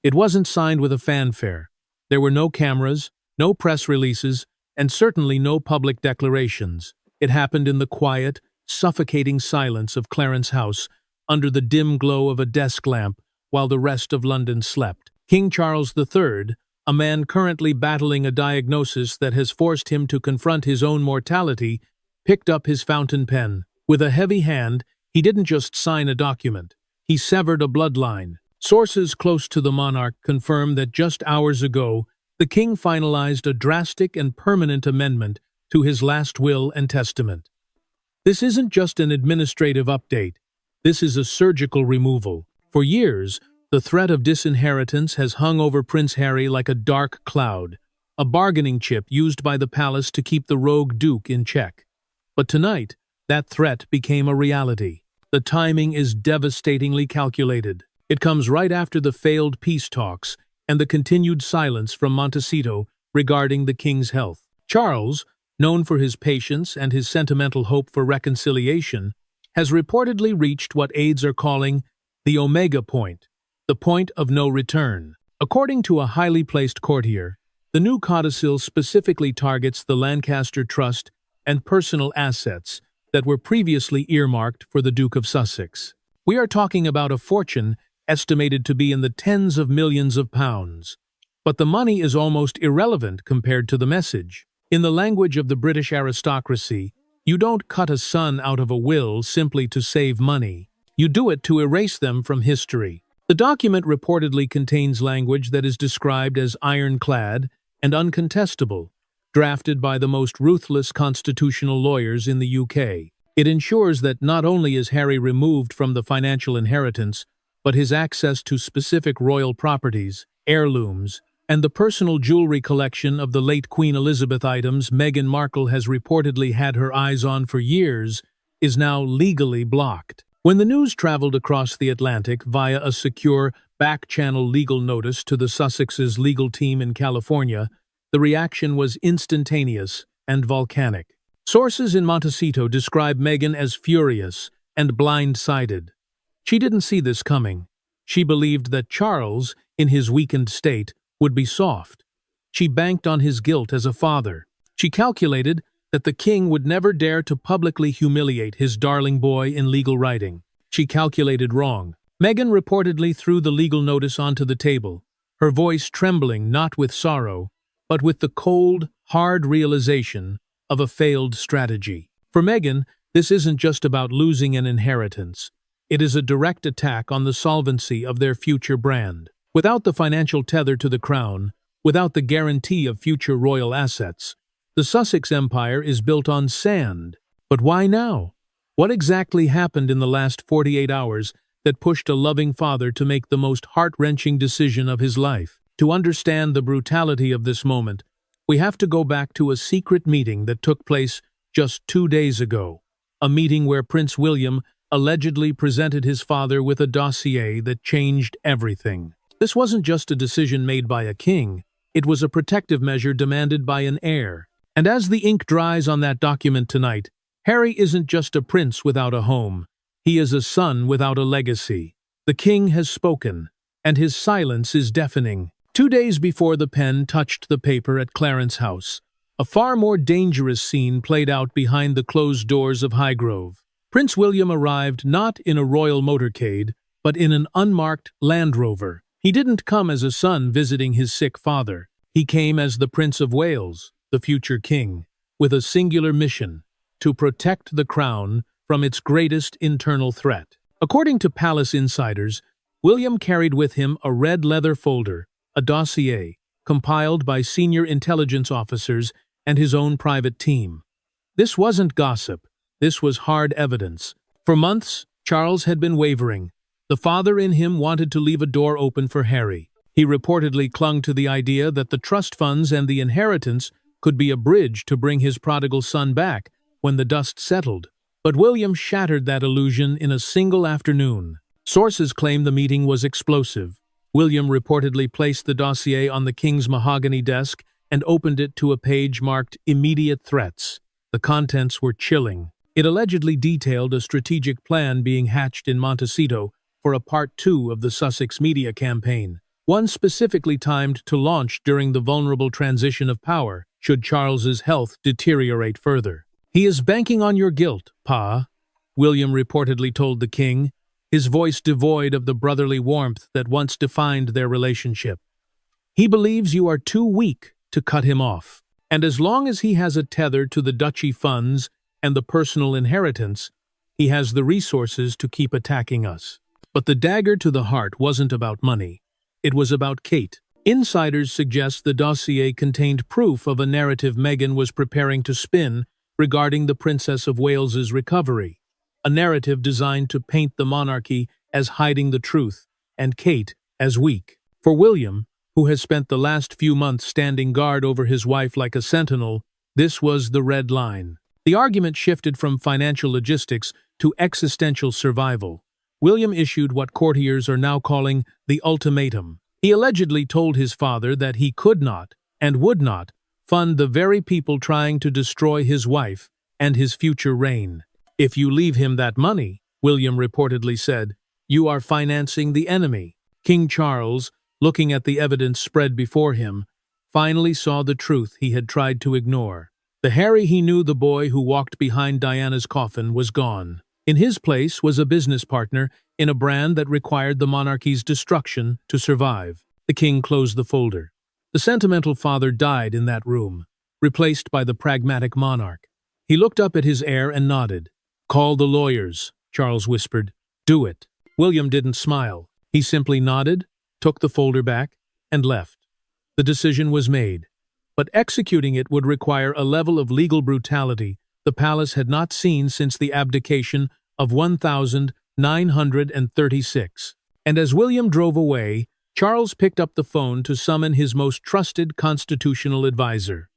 It wasn't signed with a fanfare. There were no cameras, no press releases, and certainly no public declarations. It happened in the quiet, suffocating silence of Clarence House, under the dim glow of a desk lamp, while the rest of London slept. King Charles III, a man currently battling a diagnosis that has forced him to confront his own mortality, picked up his fountain pen. With a heavy hand, he didn't just sign a document. He severed a bloodline. Sources close to the monarch confirm that just hours ago, the king finalized a drastic and permanent amendment to his last will and testament. This isn't just an administrative update. This is a surgical removal. For years, the threat of disinheritance has hung over Prince Harry like a dark cloud, a bargaining chip used by the palace to keep the rogue duke in check. But tonight, that threat became a reality. The timing is devastatingly calculated. It comes right after the failed peace talks and the continued silence from Montecito regarding the king's health. Charles, known for his patience and his sentimental hope for reconciliation, has reportedly reached what aides are calling the Omega point, the point of no return. According to a highly placed courtier, the new codicil specifically targets the Lancaster Trust and personal assets that were previously earmarked for the Duke of Sussex. We are talking about a fortune estimated to be in the tens of millions of pounds. But the money is almost irrelevant compared to the message. In the language of the British aristocracy, you don't cut a son out of a will simply to save money. You do it to erase them from history. The document reportedly contains language that is described as ironclad and uncontestable, drafted by the most ruthless constitutional lawyers in the UK. It ensures that not only is Harry removed from the financial inheritance, but his access to specific royal properties, heirlooms, and the personal jewelry collection of the late Queen Elizabeth items Meghan Markle has reportedly had her eyes on for years, is now legally blocked. When the news traveled across the Atlantic via a secure back-channel legal notice to the Sussex's legal team in California, the reaction was instantaneous and volcanic. Sources in Montecito describe Meghan as furious and blindsided. She didn't see this coming. She believed that Charles, in his weakened state, would be soft. She banked on his guilt as a father. She calculated that the king would never dare to publicly humiliate his darling boy in legal writing. She calculated wrong. Meghan reportedly threw the legal notice onto the table, her voice trembling not with sorrow, but with the cold, hard realization of a failed strategy. For Meghan, this isn't just about losing an inheritance. It is a direct attack on the solvency of their future brand. Without the financial tether to the crown, without the guarantee of future royal assets, the Sussex empire is built on sand. But why now? What exactly happened in the last 48 hours that pushed a loving father to make the most heart-wrenching decision of his life? To understand the brutality of this moment, we have to go back to a secret meeting that took place just 2 days ago. A meeting where Prince William allegedly presented his father with a dossier that changed everything. This wasn't just a decision made by a king, it was a protective measure demanded by an heir. And as the ink dries on that document tonight, Harry isn't just a prince without a home. He is a son without a legacy. The king has spoken, and his silence is deafening. 2 days before the pen touched the paper at Clarence House, a far more dangerous scene played out behind the closed doors of Highgrove. Prince William arrived not in a royal motorcade, but in an unmarked Land Rover. He didn't come as a son visiting his sick father. He came as the Prince of Wales, the future king, with a singular mission: to protect the crown from its greatest internal threat. According to palace insiders, William carried with him a red leather folder, a dossier, compiled by senior intelligence officers and his own private team. This wasn't gossip. This was hard evidence. For months, Charles had been wavering. The father in him wanted to leave a door open for Harry. He reportedly clung to the idea that the trust funds and the inheritance could be a bridge to bring his prodigal son back when the dust settled. But William shattered that illusion in a single afternoon. Sources claim the meeting was explosive. William reportedly placed the dossier on the king's mahogany desk and opened it to a page marked "Immediate Threats." The contents were chilling. It allegedly detailed a strategic plan being hatched in Montecito for a part 2 of the Sussex media campaign. one specifically timed to launch during the vulnerable transition of power, should Charles's health deteriorate further. "He is banking on your guilt, Pa," William reportedly told the king, his voice devoid of the brotherly warmth that once defined their relationship. "He believes you are too weak to cut him off, and as long as he has a tether to the duchy funds and the personal inheritance, he has the resources to keep attacking us." But the dagger to the heart wasn't about money. It was about Kate. Insiders suggest the dossier contained proof of a narrative Meghan was preparing to spin regarding the Princess of Wales's recovery, a narrative designed to paint the monarchy as hiding the truth and Kate as weak. For William, who has spent the last few months standing guard over his wife like a sentinel, this was the red line. The argument shifted from financial logistics to existential survival. William issued what courtiers are now calling the ultimatum. He allegedly told his father that he could not, and would not, fund the very people trying to destroy his wife and his future reign. "If you leave him that money," William reportedly said, "you are financing the enemy." King Charles, looking at the evidence spread before him, finally saw the truth he had tried to ignore. The Harry he knew, the boy who walked behind Diana's coffin, was gone. In his place was a business partner in a brand that required the monarchy's destruction to survive. The king closed the folder. The sentimental father died in that room, replaced by the pragmatic monarch. He looked up at his heir and nodded. "Call the lawyers," Charles whispered. "Do it." William didn't smile. He simply nodded, took the folder back, and left. The decision was made, but executing it would require a level of legal brutality the palace had not seen since the abdication of 1936. And as William drove away, Charles picked up the phone to summon his most trusted constitutional advisor.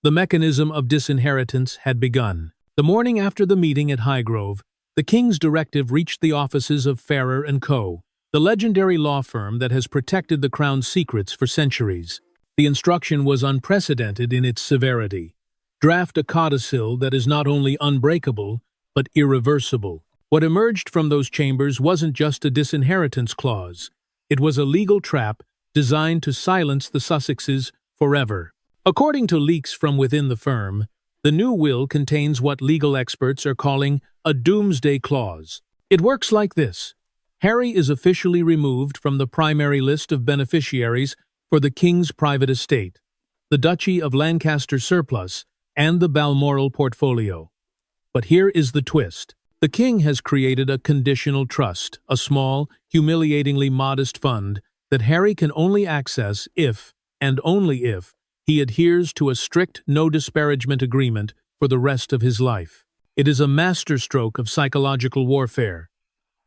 The mechanism of disinheritance had begun. The morning after the meeting at Highgrove, the king's directive reached the offices of Ferrer & Co., the legendary law firm that has protected the crown's secrets for centuries. The instruction was unprecedented in its severity. Draft a codicil that is not only unbreakable, but irreversible. What emerged from those chambers wasn't just a disinheritance clause. It was a legal trap designed to silence the Sussexes forever. According to leaks from within the firm, the new will contains what legal experts are calling a doomsday clause. It works like this. Harry is officially removed from the primary list of beneficiaries for the king's private estate, the Duchy of Lancaster surplus, and the Balmoral portfolio. But here is the twist. The king has created a conditional trust, a small, humiliatingly modest fund that Harry can only access if, and only if, he adheres to a strict no-disparagement agreement for the rest of his life. It is a masterstroke of psychological warfare.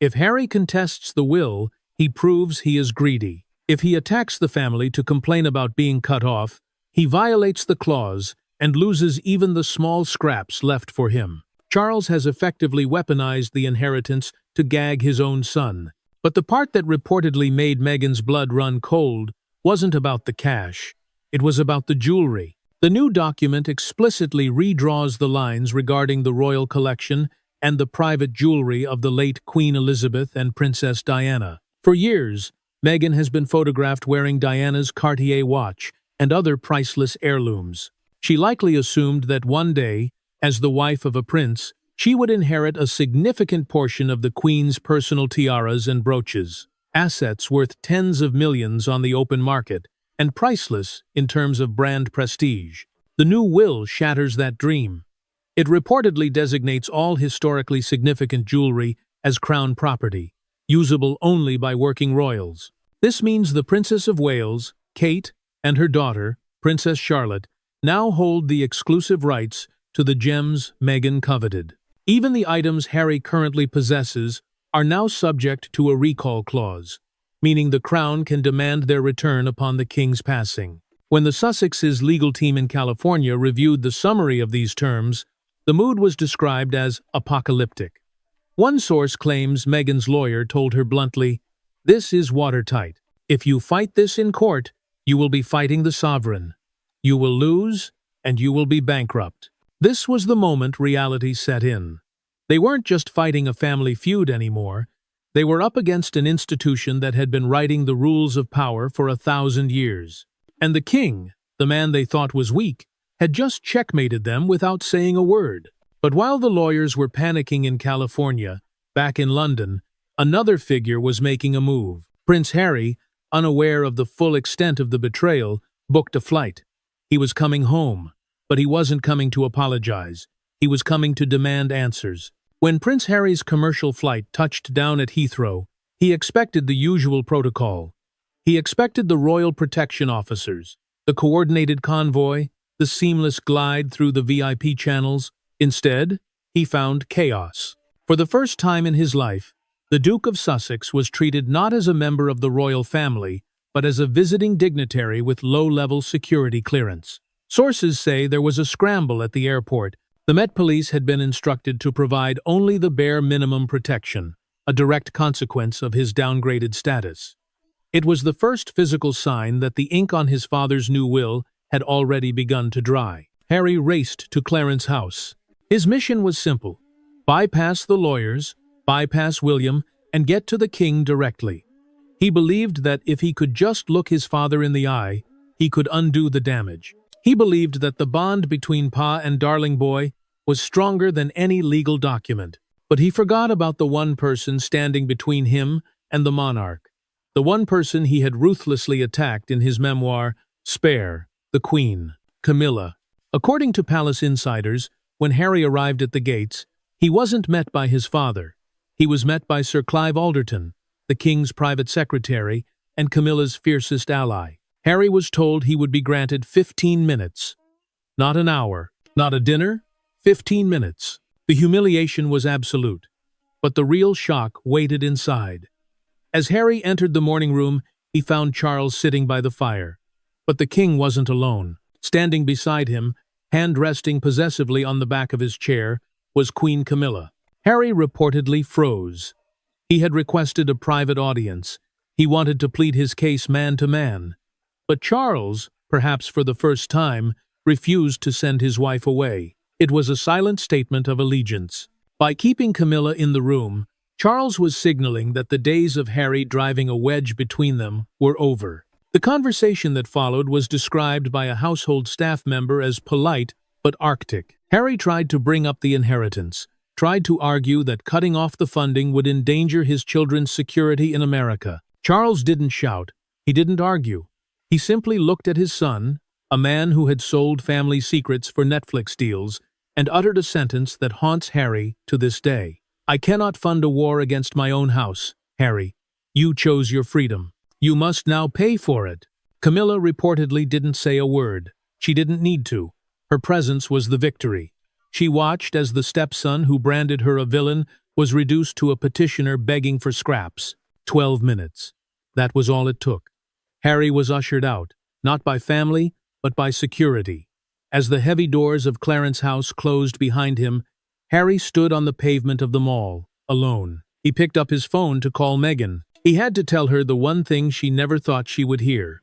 If Harry contests the will, he proves he is greedy. If he attacks the family to complain about being cut off, he violates the clause and loses even the small scraps left for him. Charles has effectively weaponized the inheritance to gag his own son. But the part that reportedly made Meghan's blood run cold wasn't about the cash. It was about the jewelry. The new document explicitly redraws the lines regarding the royal collection and the private jewelry of the late Queen Elizabeth and Princess Diana. For years, Meghan has been photographed wearing Diana's Cartier watch and other priceless heirlooms. She likely assumed that one day, as the wife of a prince, she would inherit a significant portion of the Queen's personal tiaras and brooches, assets worth tens of millions on the open market, and priceless in terms of brand prestige. The new will shatters that dream. It reportedly designates all historically significant jewelry as crown property, usable only by working royals. This means the Princess of Wales, Kate, and her daughter, Princess Charlotte, now hold the exclusive rights to the gems Meghan coveted. Even the items Harry currently possesses are now subject to a recall clause, meaning the crown can demand their return upon the king's passing. When the Sussexes' legal team in California reviewed the summary of these terms, the mood was described as apocalyptic. One source claims Meghan's lawyer told her bluntly, "This is watertight. If you fight this in court, you will be fighting the sovereign. You will lose, and you will be bankrupt." This was the moment reality set in. They weren't just fighting a family feud anymore. They were up against an institution that had been writing the rules of power for 1,000 years. And the king, the man they thought was weak, had just checkmated them without saying a word. But while the lawyers were panicking in California, back in London, another figure was making a move. Prince Harry, unaware of the full extent of the betrayal, booked a flight. He was coming home, but he wasn't coming to apologize. He was coming to demand answers. When Prince Harry's commercial flight touched down at Heathrow, he expected the usual protocol. He expected the royal protection officers, the coordinated convoy, the seamless glide through the VIP channels. Instead, he found chaos. For the first time in his life, the Duke of Sussex was treated not as a member of the royal family, but as a visiting dignitary with low-level security clearance. Sources say there was a scramble at the airport. The Met Police had been instructed to provide only the bare minimum protection, a direct consequence of his downgraded status. It was the first physical sign that the ink on his father's new will had already begun to dry. Harry raced to Clarence House. His mission was simple: bypass the lawyers, bypass William, and get to the king directly. He believed that if he could just look his father in the eye, he could undo the damage. He believed that the bond between Pa and Darling Boy was stronger than any legal document. But he forgot about the one person standing between him and the monarch, the one person he had ruthlessly attacked in his memoir, Spare, the Queen, Camilla. According to palace insiders, when Harry arrived at the gates, he wasn't met by his father. He was met by Sir Clive Alderton, the king's private secretary and Camilla's fiercest ally. Harry was told he would be granted 15 minutes. Not an hour, not a dinner, 15 minutes. The humiliation was absolute, but the real shock waited inside. As Harry entered the morning room, he found Charles sitting by the fire. But the king wasn't alone. Standing beside him, hand resting possessively on the back of his chair, was Queen Camilla. Harry reportedly froze. He had requested a private audience. He wanted to plead his case man to man. But Charles, perhaps for the first time, refused to send his wife away. It was a silent statement of allegiance. By keeping Camilla in the room, Charles was signaling that the days of Harry driving a wedge between them were over. The conversation that followed was described by a household staff member as polite but arctic. Harry tried to bring up the inheritance, tried to argue that cutting off the funding would endanger his children's security in America. Charles didn't shout. He didn't argue. He simply looked at his son, a man who had sold family secrets for Netflix deals, and uttered a sentence that haunts Harry to this day. I cannot fund a war against my own house, Harry. You chose your freedom. You must now pay for it. Camilla reportedly didn't say a word. She didn't need to. Her presence was the victory. She watched as the stepson who branded her a villain was reduced to a petitioner begging for scraps. 12 minutes. That was all it took. Harry was ushered out, not by family, but by security. As the heavy doors of Clarence House closed behind him, Harry stood on the pavement of the mall, alone. He picked up his phone to call Meghan. He had to tell her the one thing she never thought she would hear.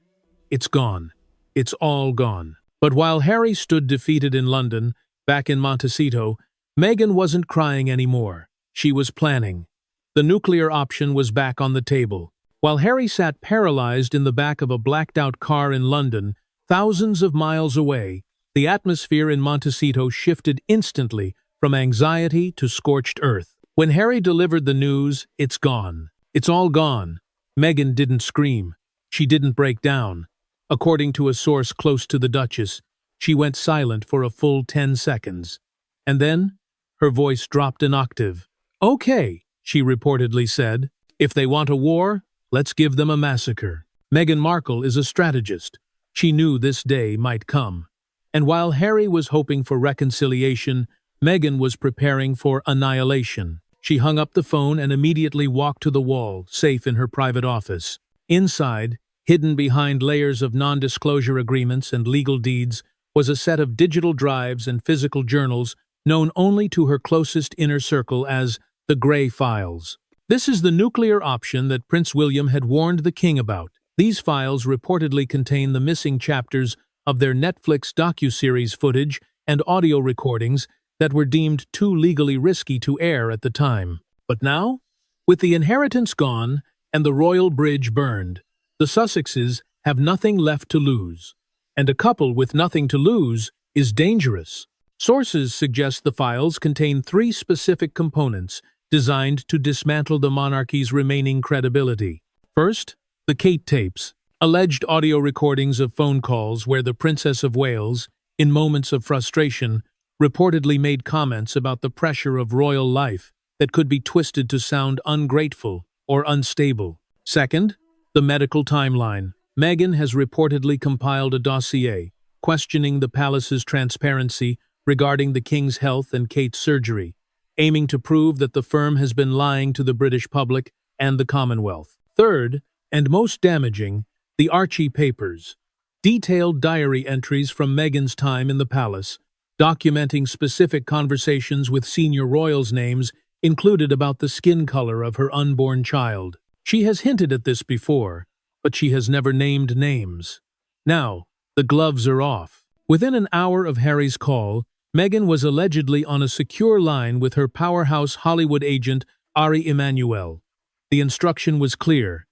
It's gone. It's all gone. But while Harry stood defeated in London, back in Montecito, Meghan wasn't crying anymore. She was planning. The nuclear option was back on the table. While Harry sat paralyzed in the back of a blacked-out car in London, thousands of miles away, the atmosphere in Montecito shifted instantly from anxiety to scorched earth. When Harry delivered the news, it's gone. It's all gone. Meghan didn't scream. She didn't break down. According to a source close to the Duchess, she went silent for a full 10 seconds. And then, her voice dropped an octave. Okay, she reportedly said. If they want a war, let's give them a massacre. Meghan Markle is a strategist. She knew this day might come. And while Harry was hoping for reconciliation, Meghan was preparing for annihilation. She hung up the phone and immediately walked to the wall, safe in her private office. Inside, hidden behind layers of non-disclosure agreements and legal deeds, was a set of digital drives and physical journals known only to her closest inner circle as the Grey Files. This is the nuclear option that Prince William had warned the king about. These files reportedly contain the missing chapters of their Netflix docuseries footage and audio recordings that were deemed too legally risky to air at the time. But now, With the inheritance gone and the royal bridge burned, the Sussexes have nothing left to lose. And a couple with nothing to lose is dangerous. Sources suggest the files contain three specific components designed to dismantle the monarchy's remaining credibility. First, the Kate tapes, alleged audio recordings of phone calls where the Princess of Wales, in moments of frustration, reportedly made comments about the pressure of royal life that could be twisted to sound ungrateful or unstable. Second, the medical timeline. Meghan has reportedly compiled a dossier questioning the palace's transparency regarding the king's health and Kate's surgery, aiming to prove that the firm has been lying to the British public and the Commonwealth. Third, and most damaging, the Archie Papers, detailed diary entries from Meghan's time in the palace, documenting specific conversations with senior royals' names included about the skin color of her unborn child. She has hinted at this before, but she has never named names. Now, the gloves are off. Within an hour of Harry's call, Meghan was allegedly on a secure line with her powerhouse Hollywood agent, Ari Emanuel. The instruction was clear.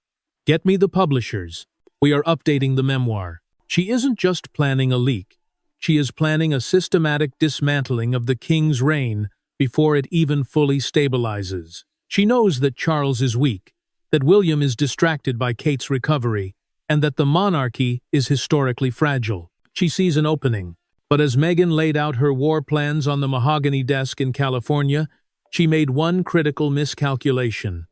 Get me the publishers. We are updating the memoir. She isn't just planning a leak. She is planning a systematic dismantling of the king's reign before it even fully stabilizes. She knows that Charles is weak, that William is distracted by Kate's recovery, and that the monarchy is historically fragile. She sees an opening. But as Meghan laid out her war plans on the mahogany desk in California, she made one critical miscalculation.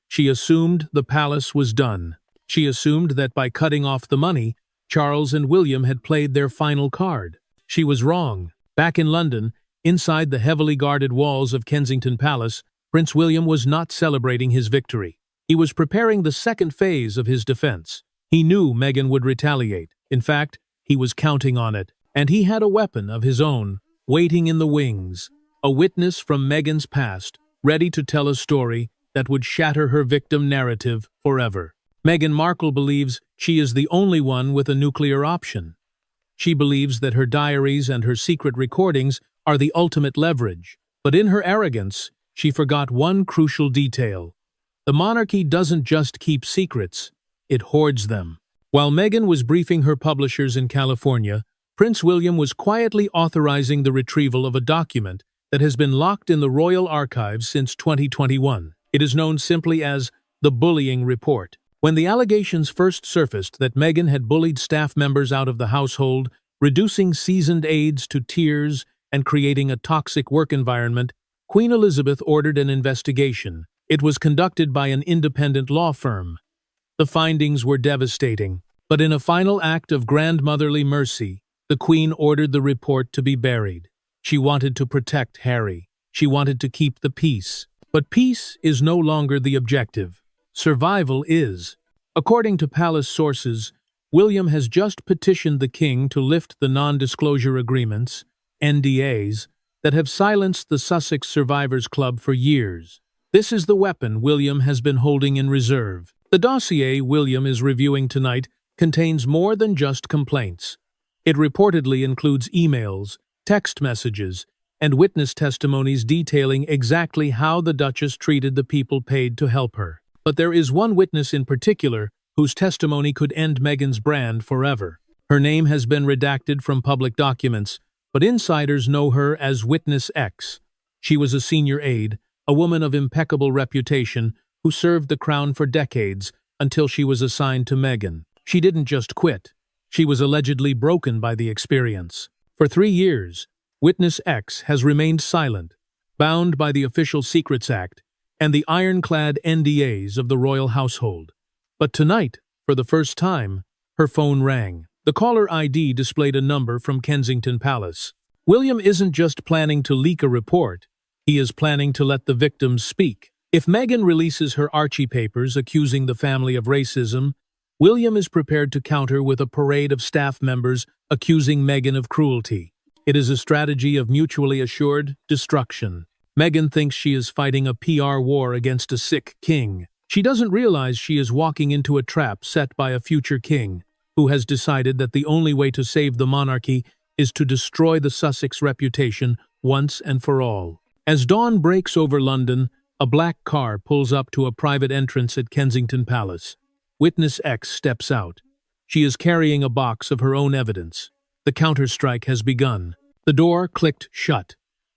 She assumed the palace was done. She assumed that by cutting off the money, Charles and William had played their final card. She was wrong. Back in London, inside the heavily guarded walls of Kensington Palace, Prince William was not celebrating his victory. He was preparing the second phase of his defense. He knew Meghan would retaliate. In fact, he was counting on it. And he had a weapon of his own, waiting in the wings, a witness from Meghan's past, ready to tell a story that would shatter her victim narrative forever. Meghan Markle believes she is the only one with a nuclear option. She believes that her diaries and her secret recordings are the ultimate leverage, but in her arrogance, she forgot one crucial detail. The monarchy doesn't just keep secrets, it hoards them. While Meghan was briefing her publishers in California, Prince William was quietly authorizing the retrieval of a document that has been locked in the royal archives since 2021. It is known simply as the bullying report. When the allegations first surfaced that Meghan had bullied staff members out of the household, reducing seasoned aides to tears and creating a toxic work environment, Queen Elizabeth ordered an investigation. It was conducted by an independent law firm. The findings were devastating, but in a final act of grandmotherly mercy, the Queen ordered the report to be buried. She wanted to protect Harry. She wanted to keep the peace. But peace is no longer the objective. Survival is. According to palace sources, William has just petitioned the king to lift the non-disclosure agreements, NDAs, that have silenced the Sussex Survivors Club for years. This is the weapon William has been holding in reserve. The dossier William is reviewing tonight contains more than just complaints. It reportedly includes emails, text messages, and witness testimonies detailing exactly how the Duchess treated the people paid to help her. But there is one witness in particular whose testimony could end Meghan's brand forever. Her name has been redacted from public documents, but insiders know her as Witness X. She was a senior aide, a woman of impeccable reputation who served the crown for decades until she was assigned to Meghan. She didn't just quit. She was allegedly broken by the experience. For 3 years, Witness X has remained silent, bound by the Official Secrets Act and the ironclad NDAs of the royal household. But tonight, for the first time, her phone rang. The caller ID displayed a number from Kensington Palace. William isn't just planning to leak a report, he is planning to let the victims speak. If Meghan releases her Archie papers accusing the family of racism, William is prepared to counter with a parade of staff members accusing Meghan of cruelty. It is a strategy of mutually assured destruction. Meghan thinks she is fighting a PR war against a sick king. She doesn't realize she is walking into a trap set by a future king, who has decided that the only way to save the monarchy is to destroy the Sussex reputation once and for all. As dawn breaks over London, A black car pulls up to a private entrance at Kensington Palace. Witness X steps out. She is carrying a box of her own evidence. The counterstrike has begun. The door clicked shut.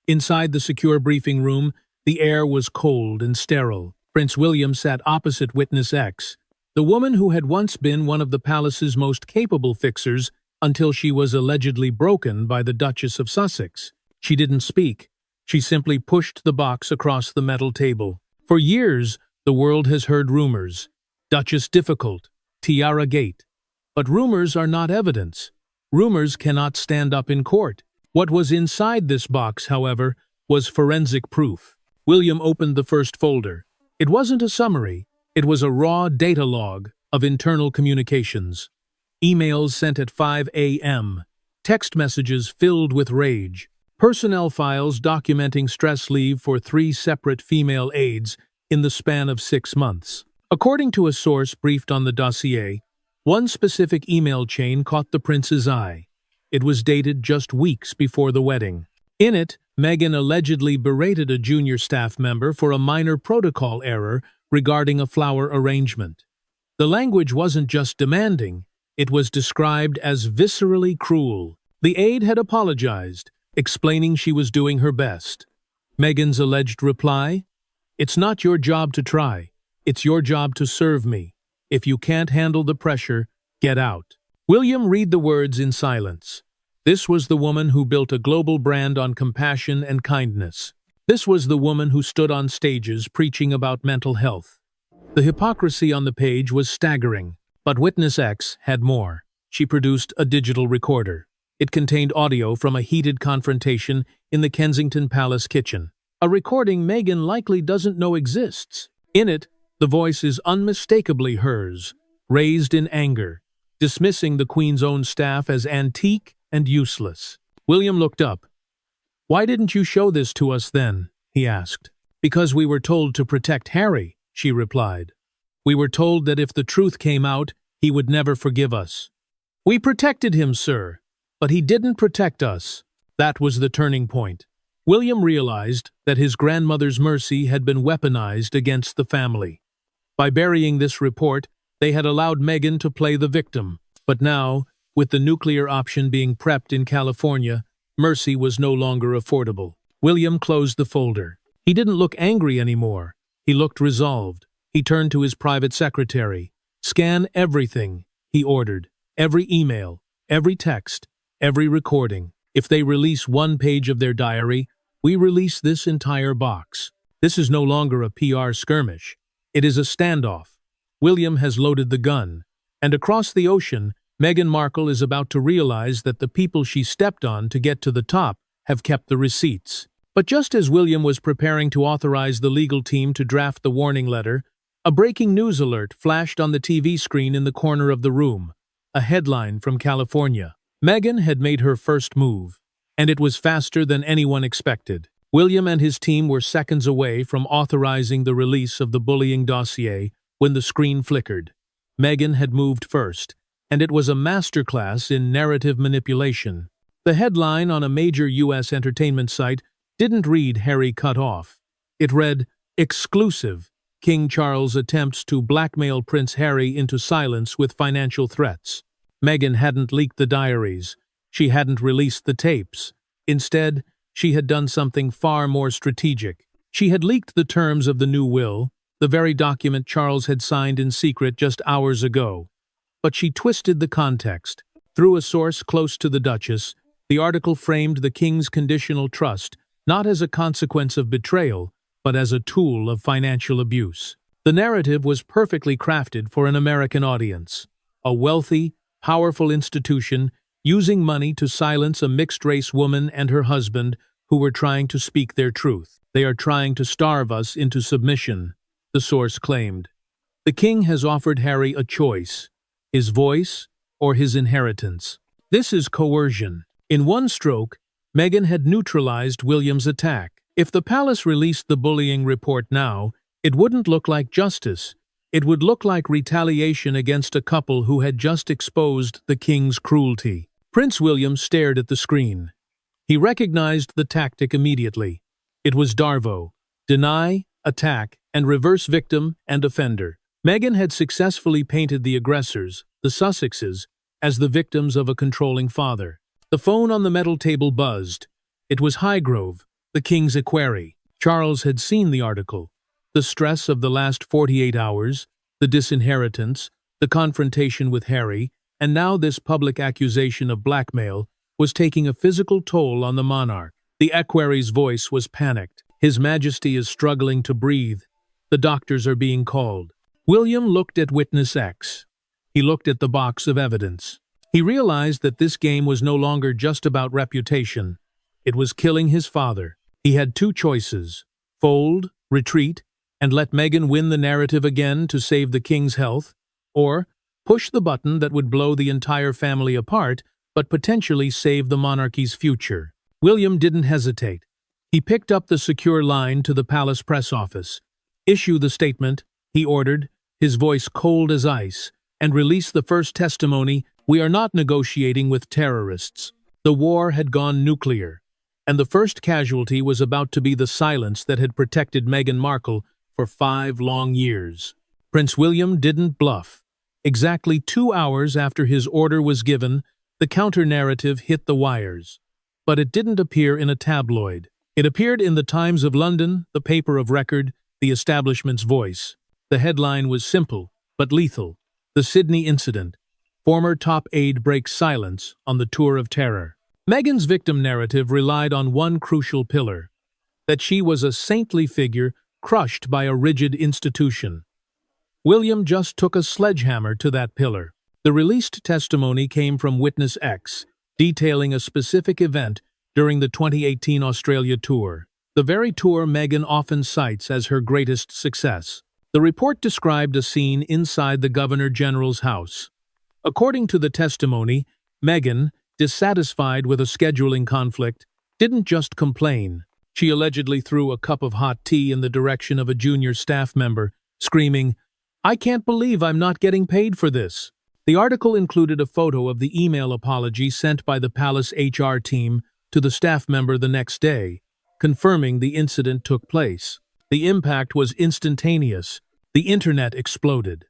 Inside the secure briefing room, the air was cold and sterile. Prince William sat opposite Witness X, the woman who had once been one of the palace's most capable fixers until she was allegedly broken by the Duchess of Sussex. She didn't speak. She simply pushed the box across the metal table. For years, the world has heard rumors. Duchess difficult, Tiara Gate. But rumors are not evidence. Rumors cannot stand up in court. What was inside this box, however, was forensic proof. William opened the first folder. It wasn't a summary. It was a raw data log of internal communications. Emails sent at 5 a.m. Text messages filled with rage. Personnel files documenting stress leave for 3 separate female aides in the span of 6 months. According to a source briefed on the dossier, one specific email chain caught the prince's eye. It was dated just weeks before the wedding. In it, Meghan allegedly berated a junior staff member for a minor protocol error regarding a flower arrangement. The language wasn't just demanding, it was described as viscerally cruel. The aide had apologized, explaining she was doing her best. Meghan's alleged reply? "It's not your job to try. It's your job to serve me. If you can't handle the pressure, get out." William read the words in silence. This was the woman who built a global brand on compassion and kindness. This was the woman who stood on stages preaching about mental health. The hypocrisy on the page was staggering, but Witness X had more. She produced a digital recorder. It contained audio from a heated confrontation in the Kensington Palace kitchen. A recording Meghan likely doesn't know exists. In it, the voice is unmistakably hers, raised in anger, dismissing the Queen's own staff as antique and useless. William looked up. "Why didn't you show this to us then?" he asked. "Because we were told to protect Harry," she replied. "We were told that if the truth came out, he would never forgive us." "We protected him, sir, but he didn't protect us." That was the turning point. William realized that his grandmother's mercy had been weaponized against the family. By burying this report, they had allowed Meghan to play the victim. But now, with the nuclear option being prepped in California, mercy was no longer affordable. William closed the folder. He didn't look angry anymore. He looked resolved. He turned to his private secretary. "Scan everything," he ordered. "Every email, every text, every recording. If they release one page of their diary, we release this entire box. This is no longer a PR skirmish. It is a standoff. William has loaded the gun. And across the ocean, Meghan Markle is about to realize that the people she stepped on to get to the top have kept the receipts." But just as William was preparing to authorize the legal team to draft the warning letter, a breaking news alert flashed on the TV screen in the corner of the room. A headline from California. Meghan had made her first move, and it was faster than anyone expected. William and his team were seconds away from authorizing the release of the bullying dossier when the screen flickered. Meghan had moved first, and it was a masterclass in narrative manipulation. The headline on a major U.S. entertainment site didn't read "Harry cut off." It read, "Exclusive. King Charles attempts to blackmail Prince Harry into silence with financial threats." Meghan hadn't leaked the diaries. She hadn't released the tapes. Instead, she had done something far more strategic. She had leaked the terms of the new will, the very document Charles had signed in secret just hours ago. But she twisted the context. Through a source close to the Duchess, the article framed the king's conditional trust not as a consequence of betrayal, but as a tool of financial abuse. The narrative was perfectly crafted for an American audience. A wealthy, powerful institution using money to silence a mixed-race woman and her husband who were trying to speak their truth. "They are trying to starve us into submission," the source claimed. "The king has offered Harry a choice. His voice or his inheritance. This is coercion." In one stroke, Meghan had neutralized William's attack. If the palace released the bullying report now, it wouldn't look like justice. It would look like retaliation against a couple who had just exposed the king's cruelty. Prince William stared at the screen. He recognized the tactic immediately. It was Darvo. Deny, attack, and reverse victim and offender. Meghan had successfully painted the aggressors, the Sussexes, as the victims of a controlling father. The phone on the metal table buzzed. It was Highgrove, the king's equerry. Charles had seen the article. The stress of the last 48 hours, the disinheritance, the confrontation with Harry, and now this public accusation of blackmail was taking a physical toll on the monarch. The equerry's voice was panicked. His Majesty is struggling to breathe. The doctors are being called. William looked at Witness X. He looked at the box of evidence. He realized that this game was no longer just about reputation. It was killing his father. He had two choices: fold, retreat, and let Meghan win the narrative again to save the king's health, or push the button that would blow the entire family apart but potentially save the monarchy's future. William didn't hesitate. He picked up the secure line to the palace press office. "Issue the statement," he ordered, his voice cold as ice, "and release the first testimony. We are not negotiating with terrorists." The war had gone nuclear, and the first casualty was about to be the silence that had protected Meghan Markle for 5 long years. Prince William didn't bluff. Exactly 2 hours after his order was given, the counter-narrative hit the wires. But it didn't appear in a tabloid. It appeared in the Times of London, the paper of record, the establishment's voice. The headline was simple, but lethal. The Sydney Incident. Former top aide breaks silence on the Tour of Terror. Meghan's victim narrative relied on one crucial pillar: that she was a saintly figure crushed by a rigid institution. William just took a sledgehammer to that pillar. The released testimony came from Witness X, detailing a specific event during the 2018 Australia tour, the very tour Meghan often cites as her greatest success. The report described a scene inside the Governor-General's house. According to the testimony, Meghan, dissatisfied with a scheduling conflict, didn't just complain. She allegedly threw a cup of hot tea in the direction of a junior staff member, screaming, "I can't believe I'm not getting paid for this." The article included a photo of the email apology sent by the palace HR team to the staff member the next day, confirming the incident took place. The impact was instantaneous. The internet exploded.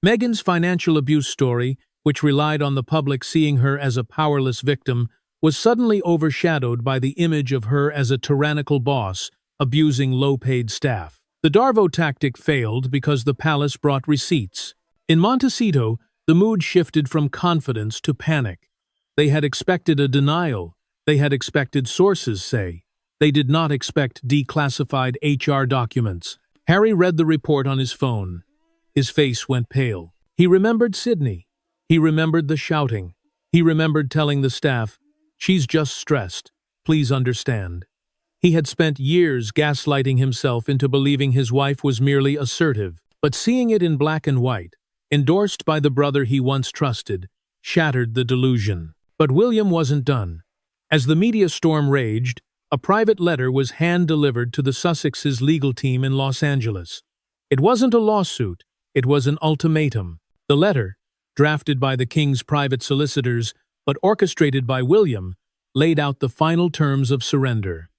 Meghan's financial abuse story, which relied on the public seeing her as a powerless victim, was suddenly overshadowed by the image of her as a tyrannical boss, abusing low-paid staff. The Darvo tactic failed because the palace brought receipts. In Montecito, the mood shifted from confidence to panic. They had expected a denial. They had expected sources say. They did not expect declassified HR documents. Harry read the report on his phone. His face went pale. He remembered Sydney. He remembered the shouting. He remembered telling the staff, "She's just stressed. Please understand." He had spent years gaslighting himself into believing his wife was merely assertive, but seeing it in black and white, endorsed by the brother he once trusted, shattered the delusion. But William wasn't done. As the media storm raged, a private letter was hand-delivered to the Sussexes' legal team in Los Angeles. It wasn't a lawsuit, it was an ultimatum. The letter, drafted by the king's private solicitors, but orchestrated by William, laid out the final terms of surrender.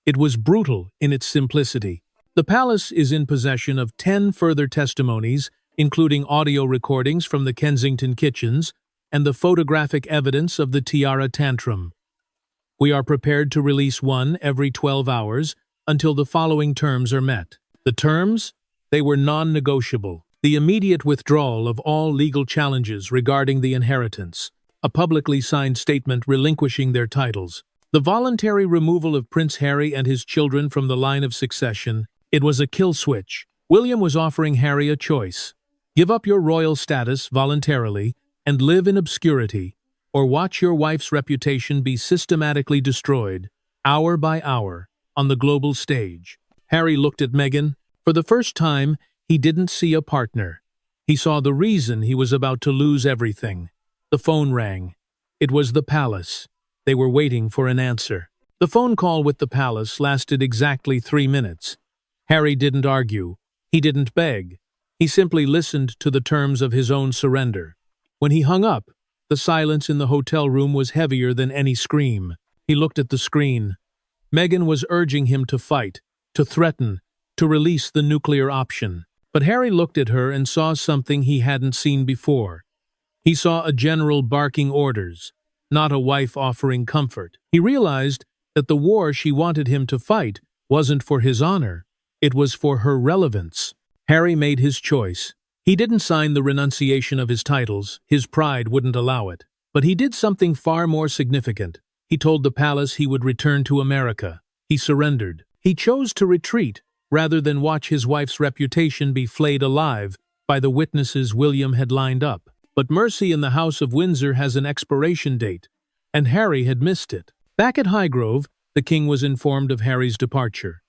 It was brutal in its simplicity. The palace is in possession of 10 further testimonies, including audio recordings from the Kensington kitchens and the photographic evidence of the tiara tantrum. We are prepared to release one every 12 hours until the following terms are met. The terms? They were non-negotiable. The immediate withdrawal of all legal challenges regarding the inheritance, a publicly signed statement relinquishing their titles, the voluntary removal of Prince Harry and his children from the line of succession. It was a kill switch. William was offering Harry a choice. Give up your royal status voluntarily and live in obscurity, or watch your wife's reputation be systematically destroyed, hour by hour, on the global stage. Harry looked at Meghan. For the first time, he didn't see a partner. He saw the reason he was about to lose everything. The phone rang. It was the palace. They were waiting for an answer. The phone call with the palace lasted exactly 3 minutes. Harry didn't argue. He didn't beg. He simply listened to the terms of his own surrender. When he hung up, the silence in the hotel room was heavier than any scream. He looked at the screen. Meghan was urging him to fight, to threaten, to release the nuclear option. But Harry looked at her and saw something he hadn't seen before. He saw a general barking orders, not a wife offering comfort. He realized that the war she wanted him to fight wasn't for his honor, it was for her relevance. Harry made his choice. He didn't sign the renunciation of his titles, his pride wouldn't allow it. But he did something far more significant. He told the palace he would return to America. He surrendered. He chose to retreat, rather than watch his wife's reputation be flayed alive by the witnesses William had lined up. But mercy in the House of Windsor has an expiration date, and Harry had missed it. Back at Highgrove, the king was informed of Harry's departure.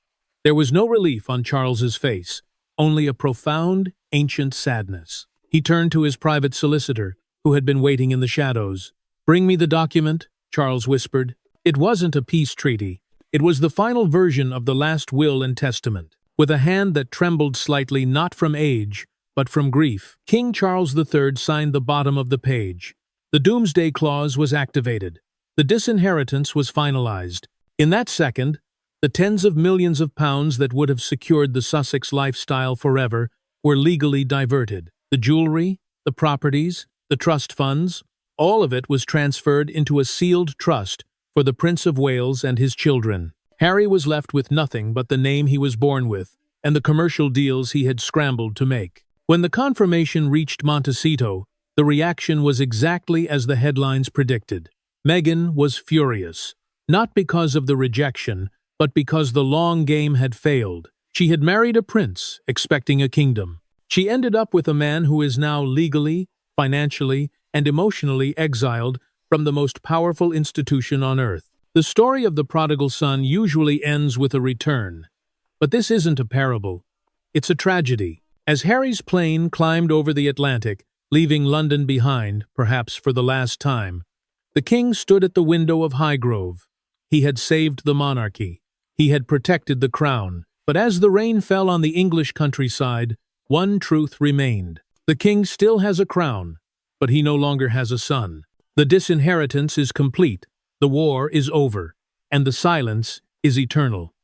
There was no relief on Charles's face, only a profound, ancient sadness. He turned to his private solicitor, who had been waiting in the shadows. "Bring me the document," Charles whispered. It wasn't a peace treaty. It was the final version of the last will and testament. With a hand that trembled slightly not from age, but from grief, King Charles III signed the bottom of the page. The Doomsday Clause was activated. The disinheritance was finalized. In that second, the tens of millions of pounds that would have secured the Sussex lifestyle forever were legally diverted. The jewelry, the properties, the trust funds, all of it was transferred into a sealed trust for the Prince of Wales and his children. Harry was left with nothing but the name he was born with and the commercial deals he had scrambled to make. When the confirmation reached Montecito, the reaction was exactly as the headlines predicted. Meghan was furious, not because of the rejection, but because the long game had failed. She had married a prince, expecting a kingdom. She ended up with a man who is now legally, financially, and emotionally exiled from the most powerful institution on earth. The story of the prodigal son usually ends with a return. But this isn't a parable. It's a tragedy. As Harry's plane climbed over the Atlantic, leaving London behind, perhaps for the last time, the king stood at the window of Highgrove. He had saved the monarchy. He had protected the crown. But as the rain fell on the English countryside, one truth remained. The king still has a crown, but he no longer has a son. The disinheritance is complete, the war is over, and the silence is eternal.